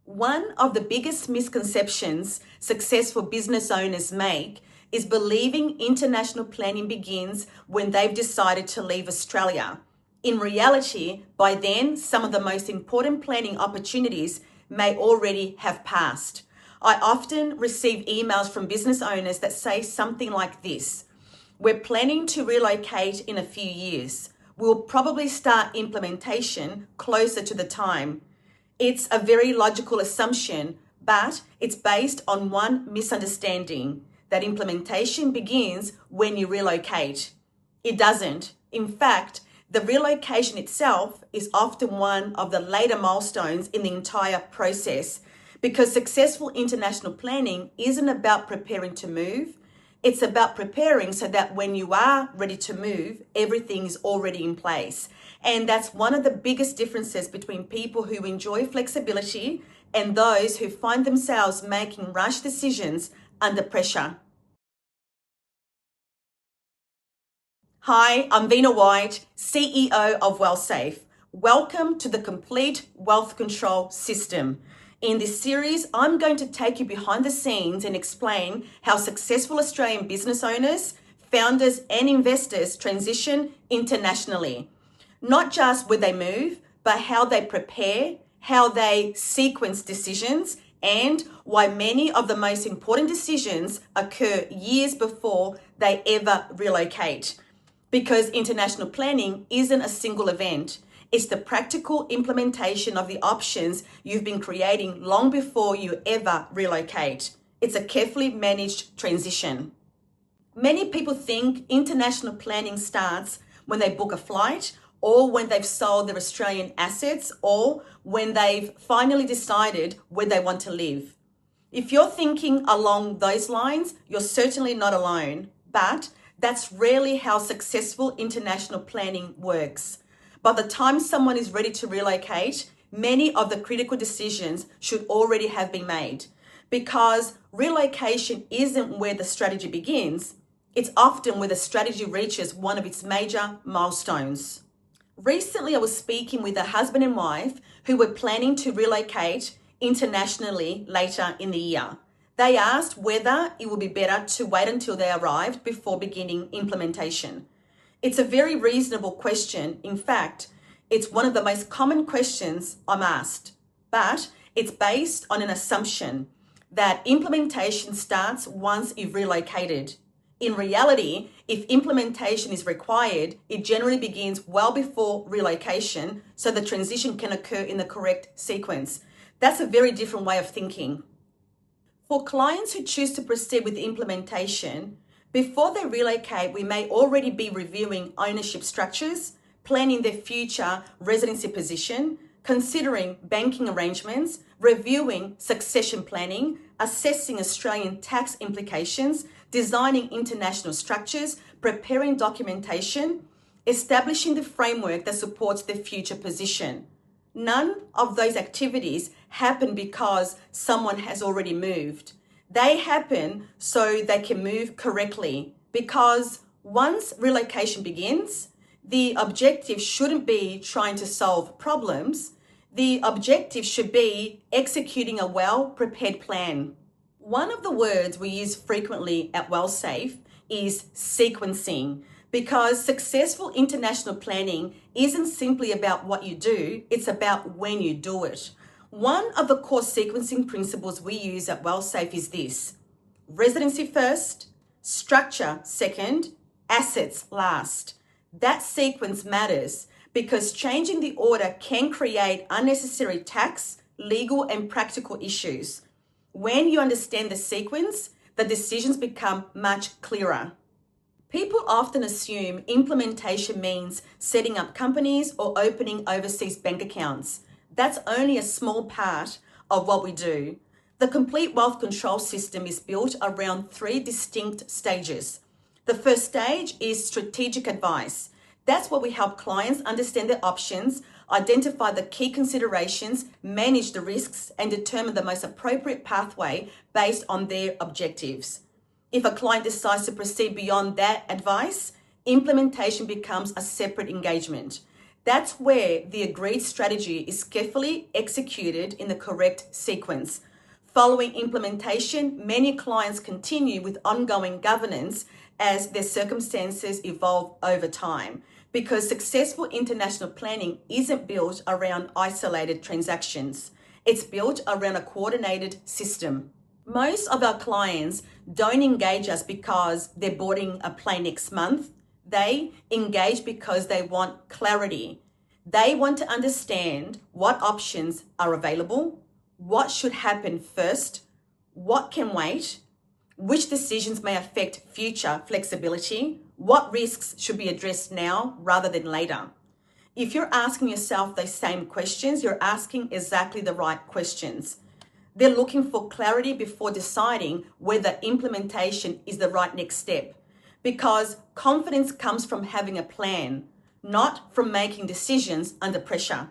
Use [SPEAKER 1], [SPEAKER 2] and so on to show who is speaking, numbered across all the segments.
[SPEAKER 1] One of the biggest misconceptions successful business owners make is believing international planning begins when they've decided to leave Australia. In reality, by then, some of the most important planning opportunities may already have passed. I often receive emails from business owners that say something like this: "We're planning to relocate in a few years. We'll probably start implementation closer to the time." It's a very logical assumption, but it's based on one misunderstanding, that implementation begins when you relocate. It doesn't. In fact, the relocation itself is often one of the later milestones in the entire process, because successful international planning isn't about preparing to move. It's about preparing so that when you are ready to move, everything is already in place. And that's one of the biggest differences between people who enjoy flexibility and those who find themselves making rash decisions under pressure. Hi, I'm Virna White, CEO of WealthSafe. Welcome to the Complete Wealth Control System. In this series, I'm going to take you behind the scenes and explain how successful Australian business owners, founders, and investors transition internationally. Not just where they move, but how they prepare, how they sequence decisions, and why many of the most important decisions occur years before they ever relocate. Because international planning isn't a single event. It's the practical implementation of the options you've been creating long before you ever relocate. It's a carefully managed transition. Many people think international planning starts when they book a flight, or when they've sold their Australian assets, or when they've finally decided where they want to live. If you're thinking along those lines, you're certainly not alone, but that's rarely how successful international planning works. By the time someone is ready to relocate, many of the critical decisions should already have been made, because relocation isn't where the strategy begins. It's often where the strategy reaches one of its major milestones. Recently, I was speaking with a husband and wife who were planning to relocate internationally later in the year. They asked whether it would be better to wait until they arrived before beginning implementation. It's a very reasonable question. In fact, it's one of the most common questions I'm asked, but it's based on an assumption that implementation starts once you've relocated. In reality, if implementation is required, it generally begins well before relocation, so the transition can occur in the correct sequence. That's a very different way of thinking. For clients who choose to proceed with implementation, before they relocate, we may already be reviewing ownership structures, planning their future residency position, considering banking arrangements, reviewing succession planning, assessing Australian tax implications, designing international structures, preparing documentation, establishing the framework that supports their future position. None of those activities happen because someone has already moved. They happen so they can move correctly, because once relocation begins, the objective shouldn't be trying to solve problems. The objective should be executing a well-prepared plan. One of the words we use frequently at WealthSafe is sequencing, because successful international planning isn't simply about what you do, it's about when you do it. One of the core sequencing principles we use at WealthSafe is this: residency first, structure second, assets last. That sequence matters because changing the order can create unnecessary tax, legal, and practical issues. When you understand the sequence, the decisions become much clearer. People often assume implementation means setting up companies or opening overseas bank accounts. That's only a small part of what we do. The Complete Wealth Control System is built around 3 distinct stages. The first stage is strategic advice. That's where we help clients understand their options, identify the key considerations, manage the risks, and determine the most appropriate pathway based on their objectives. If a client decides to proceed beyond that advice, implementation becomes a separate engagement. That's where the agreed strategy is carefully executed in the correct sequence. Following implementation, many clients continue with ongoing governance as their circumstances evolve over time, because successful international planning isn't built around isolated transactions. It's built around a coordinated system. Most of our clients don't engage us because they're boarding a plane next month. They engage because they want clarity. They want to understand what options are available, what should happen first, what can wait, which decisions may affect future flexibility, what risks should be addressed now rather than later. If you're asking yourself those same questions, you're asking exactly the right questions. They're looking for clarity before deciding whether implementation is the right next step, because confidence comes from having a plan, not from making decisions under pressure.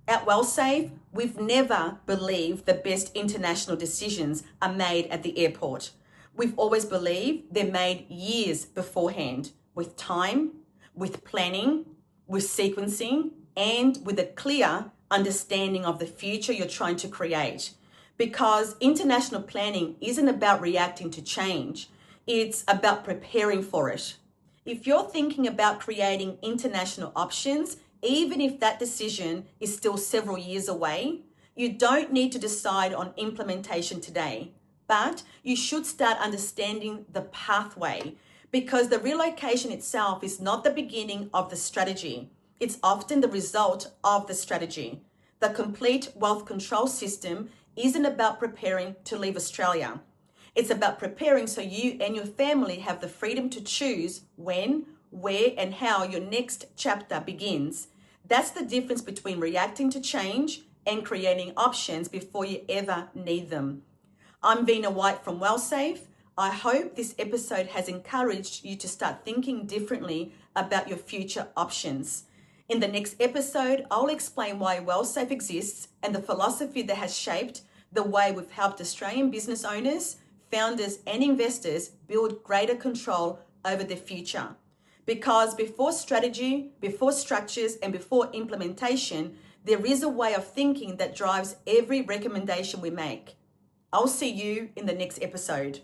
[SPEAKER 1] At WellSafe, we've never believed the best international decisions are made at the airport. We've always believed they're made years beforehand, with time, with planning, with sequencing, and with a clear understanding of the future you're trying to create. Because international planning isn't about reacting to change, it's about preparing for it. If you're thinking about creating international options, even if that decision is still several years away, you don't need to decide on implementation today, but you should start understanding the pathway, because the relocation itself is not the beginning of the strategy. It's often the result of the strategy. The complete wealth control system isn't about preparing to leave Australia. It's about preparing so you and your family have the freedom to choose when, where, and how your next chapter begins. That's the difference between reacting to change and creating options before you ever need them. I'm Virna White from WellSafe. I hope this episode has encouraged you to start thinking differently about your future options. In the next episode, I'll explain why WellSafe exists and the philosophy that has shaped the way we've helped Australian business owners, founders, and investors build greater control over their future. Because before strategy, before structures, and before implementation, there is a way of thinking that drives every recommendation we make. I'll see you in the next episode.